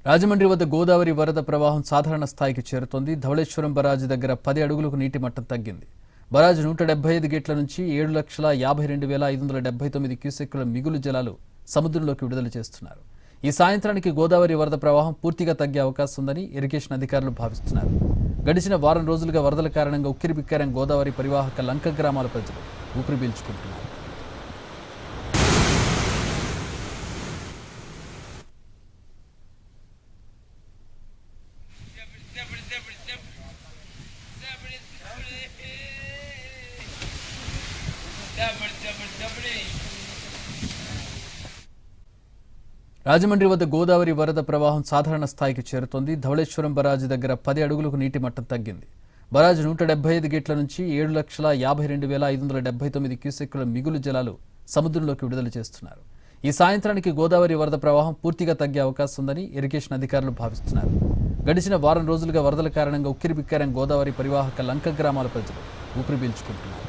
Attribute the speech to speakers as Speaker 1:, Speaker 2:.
Speaker 1: రాజమండ్రి వద్ద గోదావరి వరద ప్రవాహం సాధారణ స్థాయికి చేరుతోంది. ధవళేశ్వరం బరాజు దగ్గర 10 అడుగులకు నీటి మట్టం తగ్గింది. బరాజు 175 గేట్ల నుంచి 7,52,579 క్యూసెక్కుల మిగులు జలాలు సముద్రంలోకి విడుదల చేస్తున్నారు. ఈ సాయంత్రానికి గోదావరి వరద ప్రవాహం పూర్తిగా తగ్గే అవకాశం ఉందని ఇరిగేషన్ అధికారులు భావిస్తున్నారు. గడిచిన వారం రోజులుగా వరదల కారణంగా ఉక్కిరిబిక్కిరైన గోదావరి పరివాహక లంక గ్రామాల ప్రజలు ఊపిరి పీల్చుకుంటున్నారు. రాజమండ్రి వద్ద గోదావరి వరద ప్రవాహం సాధారణ స్థాయికి చేరుతోంది. ధవళేశ్వరం బరాజు దగ్గర 10 అడుగులకు నీటి మట్టం తగ్గింది. బరాజు 175 గేట్ల నుంచి 7,52,579 క్యూసెక్కుల మిగులు జలాలు సముద్రంలోకి విడుదల చేస్తున్నారు. ఈ సాయంత్రానికి గోదావరి వరద ప్రవాహం పూర్తిగా తగ్గే అవకాశం ఉందని ఇరిగేషన్ అధికారులు భావిస్తున్నారు. గడిచిన వారం రోజులుగా వరదల కారణంగా ఉక్కిరిబిక్కిరైన గోదావరి పరివాహక లంక గ్రామాల ప్రజలు ఊపిరి పీల్చుకుంటున్నారు.